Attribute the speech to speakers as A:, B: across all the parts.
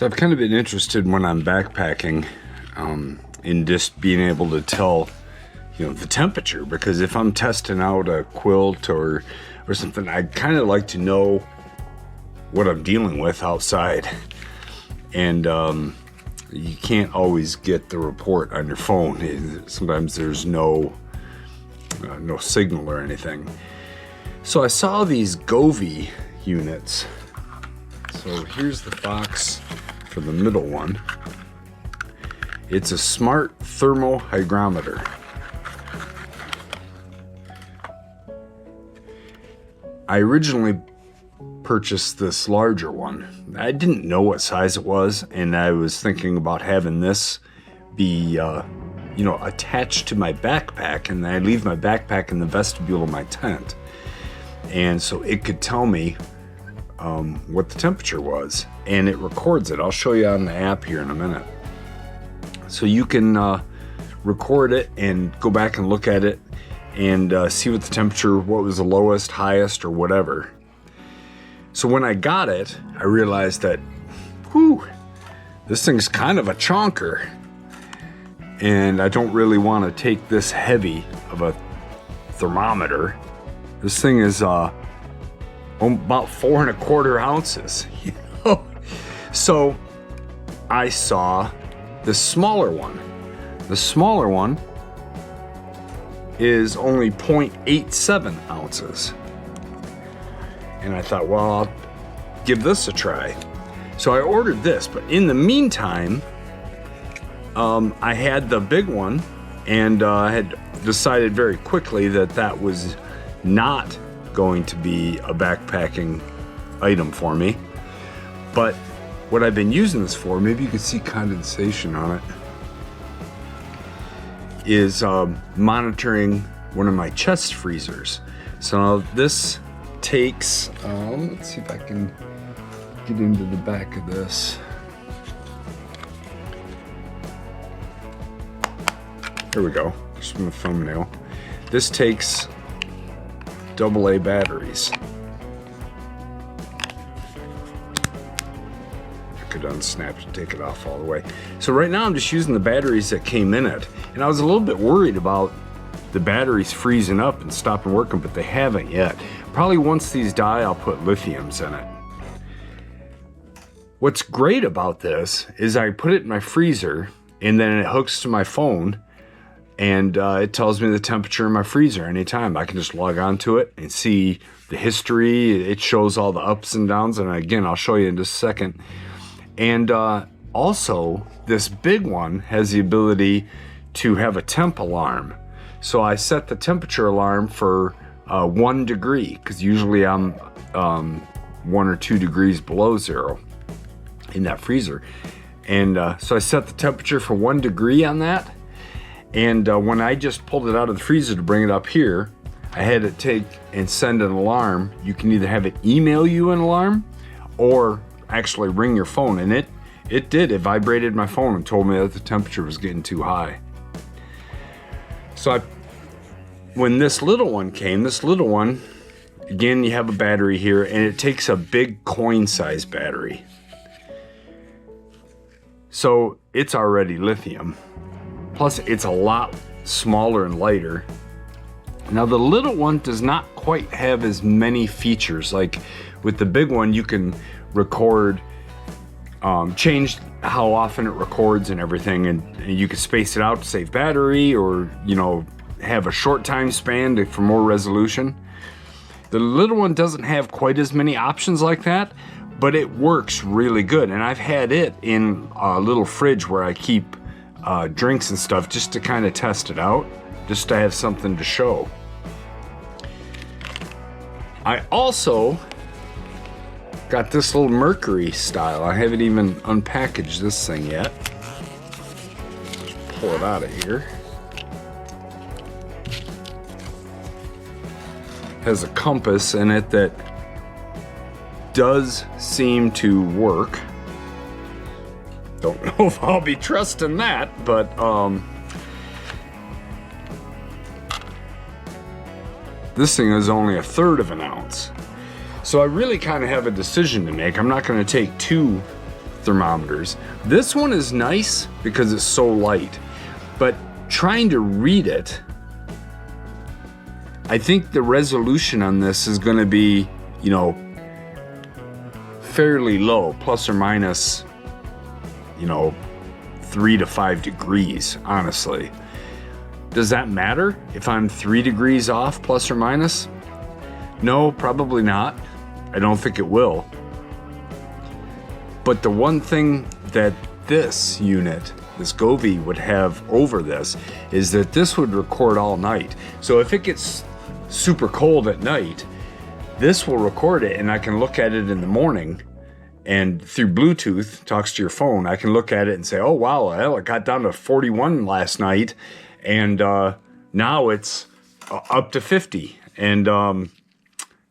A: So I've kind of been interested when I'm backpacking in just being able to tell, the temperature, because if I'm testing out a quilt or something, I kind of like to know what I'm dealing with outside. And you can't always get the report on your phone. Sometimes there's no signal or anything. So I saw these Govee units. So here's the box for the middle one. It's a smart thermo-hygrometer. I originally purchased this larger one. I didn't know what size it was, and I was thinking about having this be attached to my backpack, and I leave my backpack in the vestibule of my tent, and so it could tell me what the temperature was, and it records it. I'll show you on the app here in a minute. So you can record it and go back and look at it and see what the temperature, what was the lowest, highest, or whatever. So when I got it, I realized that, this thing's kind of a chonker, and I don't really want to take this heavy of a thermometer. This thing is about 4 1/4 ounces. So I saw the smaller one. The smaller one is only 0.87 ounces. And I thought, well, I'll give this a try. So I ordered this, but in the meantime, I had the big one, and I had decided very quickly that was not going to be a backpacking item for me. But what I've been using this for, maybe you can see condensation on it, is monitoring one of my chest freezers. So this takes, let's see if I can get into the back of this. There we go, just from the thumbnail. This takes AA batteries. I could unsnap and take it off all the way. So right now I'm just using the batteries that came in it. And I was a little bit worried about the batteries freezing up and stopping working, but they haven't yet. Probably once these die, I'll put lithiums in it. What's great about this is I put it in my freezer, and then it hooks to my phone, and it tells me the temperature in my freezer anytime. I can just log on to it and see the history. It shows all the ups and downs, and again, I'll show you in just a second. And also, this big one has the ability to have a temp alarm. So I set the temperature alarm for 1 degree, because usually I'm 1 or 2 degrees below zero in that freezer. And so I set the temperature for 1 degree on that. And when I just pulled it out of the freezer to bring it up here, I had to take and send an alarm. You can either have it email you an alarm or actually ring your phone. And it did. It vibrated my phone and told me that the temperature was getting too high. So when this little one came, again, you have a battery here, and it takes a big coin-sized battery. So it's already lithium. Plus, it's a lot smaller and lighter. Now, the little one does not quite have as many features. Like with the big one, you can record, change how often it records and everything, and you can space it out to save battery, or have a short time span for more resolution. The little one doesn't have quite as many options like that, but it works really good. And I've had it in a little fridge where I keep drinks and stuff, just to kind of test it out, just to have something to show. I also got this little Mercury style. I haven't even unpackaged this thing yet. Just pull it out of here. Has a compass in it that does seem to work. Don't know if I'll be trusting that, but this thing is only 1/3 of an ounce. So I really kind of have a decision to make. I'm not going to take 2 thermometers. This one is nice because it's so light, but trying to read it, I think the resolution on this is going to be, you know, fairly low, plus or minus, you know, 3 to 5 degrees, honestly. Does that matter if I'm 3 degrees off, plus or minus? No, probably not. I don't think it will. But the one thing that this unit, this Govee, would have over this is that this would record all night. So if it gets super cold at night, this will record it and I can look at it in the morning, and through Bluetooth, talks to your phone, I can look at it and say, oh wow, well, it got down to 41 last night, and now it's up to 50. And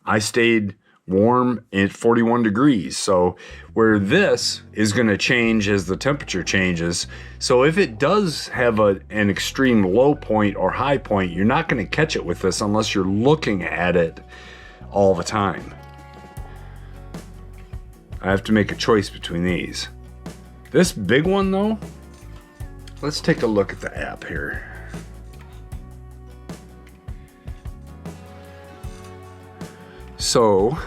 A: I stayed warm at 41 degrees. So where this is going to change as the temperature changes. So if it does have an extreme low point or high point, you're not going to catch it with this unless you're looking at it all the time. I have to make a choice between these. This big one though, let's take a look at the app here. So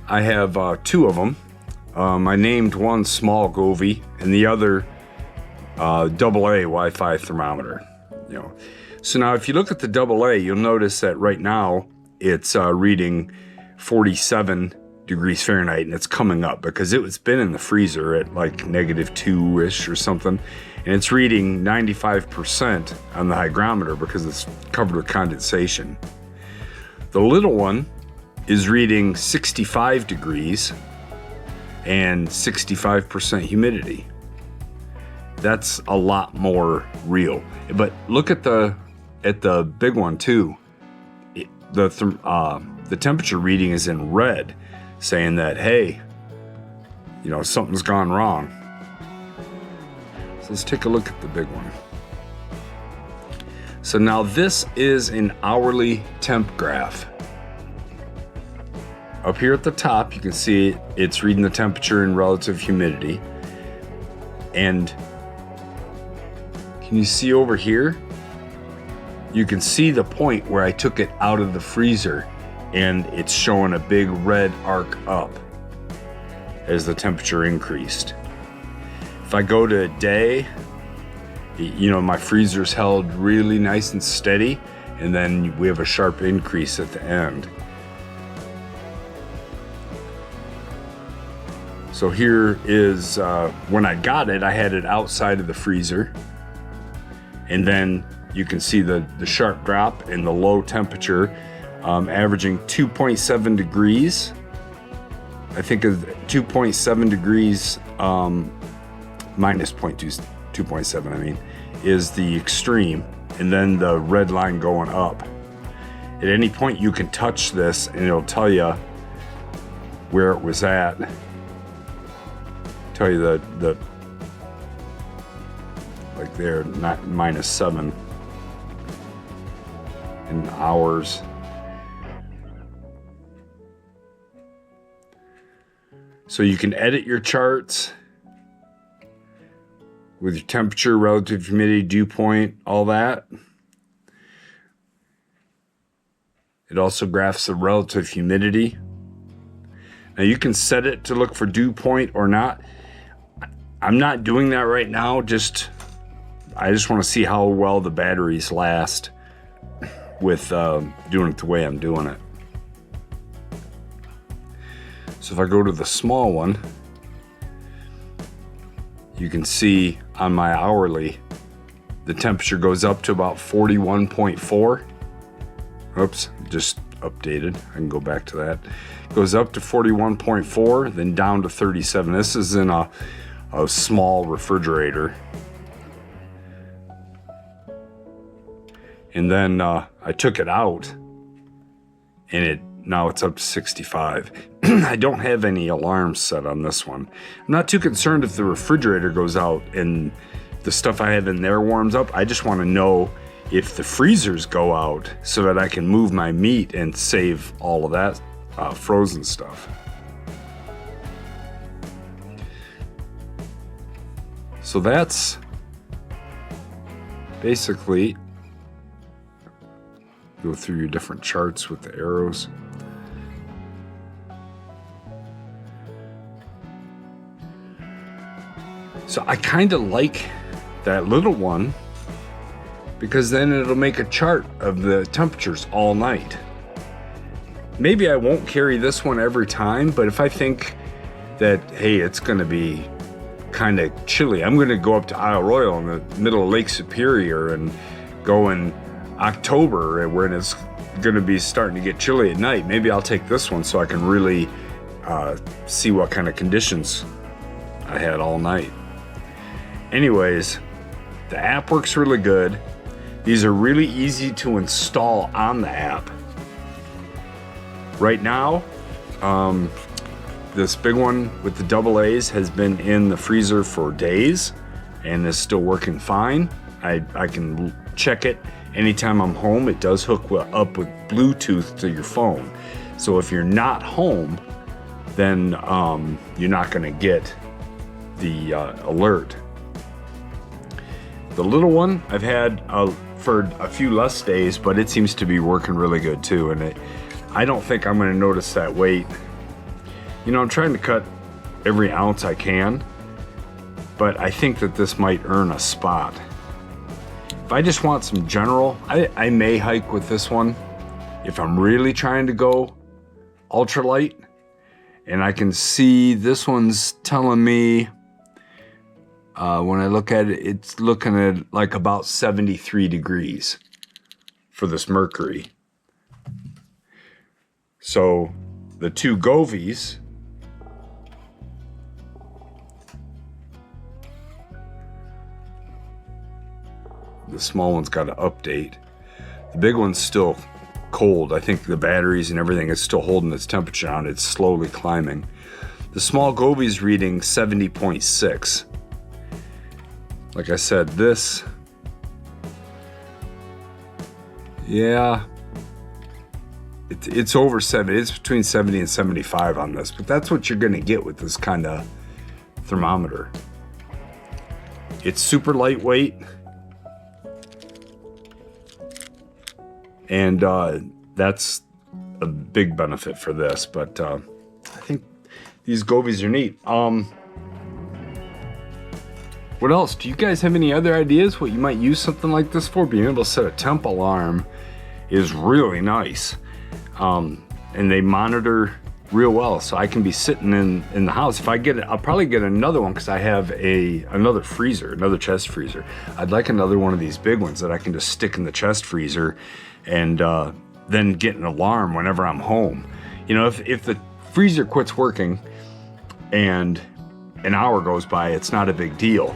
A: I have two of them. I named one small Govee and the other AA Wi-Fi thermometer. You know, so now if you look at the AA, you'll notice that right now it's reading 47 degrees Fahrenheit, and it's coming up because it's been in the freezer at like -2-ish or something, and it's reading 95% on the hygrometer because it's covered with condensation. The little one is reading 65 degrees and 65% humidity. That's a lot more real. But look at the big one too. The temperature reading is in red, saying that, hey, you know, something's gone wrong. So let's take a look at the big one. So now this is an hourly temp graph. Up here at the top, you can see it's reading the temperature and relative humidity. And can you see over here? You can see the point where I took it out of the freezer, and it's showing a big red arc up as the temperature increased. If I go to a day, you know, my freezer's held really nice and steady, and then we have a sharp increase at the end. So here is, when I got it, I had it outside of the freezer, and then you can see the sharp drop in the low temperature, averaging 2.7 degrees. I think of 2.7 degrees minus 2.7, I mean, is the extreme, and then the red line going up. At any point you can touch this and it'll tell you where it was at. Tell you the like there, not -7 in hours. So you can edit your charts with your temperature, relative humidity, dew point, all that. It also graphs the relative humidity. Now you can set it to look for dew point or not. I'm not doing that right now. I just want to see how well the batteries last with doing it the way I'm doing it. So if I go to the small one, you can see on my hourly, the temperature goes up to about 41.4. Oops, just updated. I can go back to that. It goes up to 41.4, then down to 37. This is in a small refrigerator. And then I took it out, and now it's up to 65. I don't have any alarms set on this one. I'm not too concerned if the refrigerator goes out and the stuff I have in there warms up. I just want to know if the freezers go out so that I can move my meat and save all of that frozen stuff. So that's basically, go through your different charts with the arrows. So I kind of like that little one because then it'll make a chart of the temperatures all night. Maybe I won't carry this one every time, but if I think that, hey, it's gonna be kind of chilly, I'm gonna go up to Isle Royale in the middle of Lake Superior and go in October when it's gonna be starting to get chilly at night. Maybe I'll take this one so I can really see what kind of conditions I had all night. Anyways, the app works really good. These are really easy to install on the app. Right now, this big one with the double A's has been in the freezer for days and is still working fine. I can check it anytime I'm home. It does hook up with Bluetooth to your phone. So if you're not home, then you're not gonna get the alert. The little one I've had for a few less days, but it seems to be working really good too. And I don't think I'm gonna notice that weight. You know, I'm trying to cut every ounce I can, but I think that this might earn a spot. If I just want some general, I may hike with this one. If I'm really trying to go ultralight, and I can see this one's telling me, when I look at it, it's looking at like about 73 degrees for this mercury. So the two Govees, the small one's got to update. The big one's still cold. I think the batteries and everything is still holding its temperature down. It's slowly climbing. The small Govee's reading 70.6. Like I said, this, yeah, it's over 70. It's between 70 and 75 on this, but that's what you're gonna get with this kind of thermometer. It's super lightweight, and that's a big benefit for this, but I think these Govees are neat. What else? Do you guys have any other ideas what you might use something like this for? Being able to set a temp alarm is really nice. And they monitor real well, so I can be sitting in the house. If I get it, I'll probably get another one because I have another freezer, another chest freezer. I'd like another one of these big ones that I can just stick in the chest freezer and then get an alarm whenever I'm home. You know, if the freezer quits working and an hour goes by, it's not a big deal.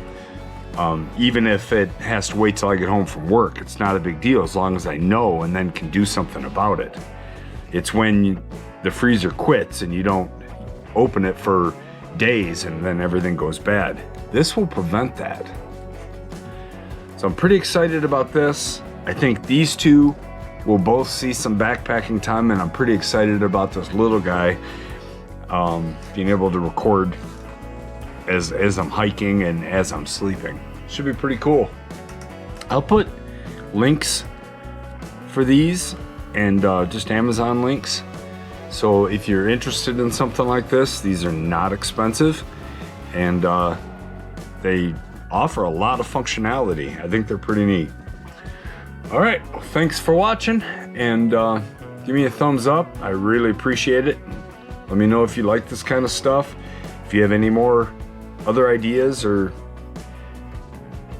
A: Even if it has to wait till I get home from work, it's not a big deal as long as I know and then can do something about it. It's when the freezer quits and you don't open it for days and then everything goes bad. This will prevent that. So I'm pretty excited about this. I think these two will both see some backpacking time, and I'm pretty excited about this little guy being able to record as I'm hiking and as I'm sleeping. Should be pretty cool. I'll put links for these and just Amazon links. So if you're interested in something like this, these are not expensive, and they offer a lot of functionality. I think they're pretty neat. All right, well, thanks for watching, and give me a thumbs up. I really appreciate it. Let me know if you like this kind of stuff. If you have any more other ideas or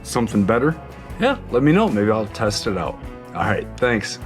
A: something better, yeah, let me know. Maybe I'll test it out. All right, thanks.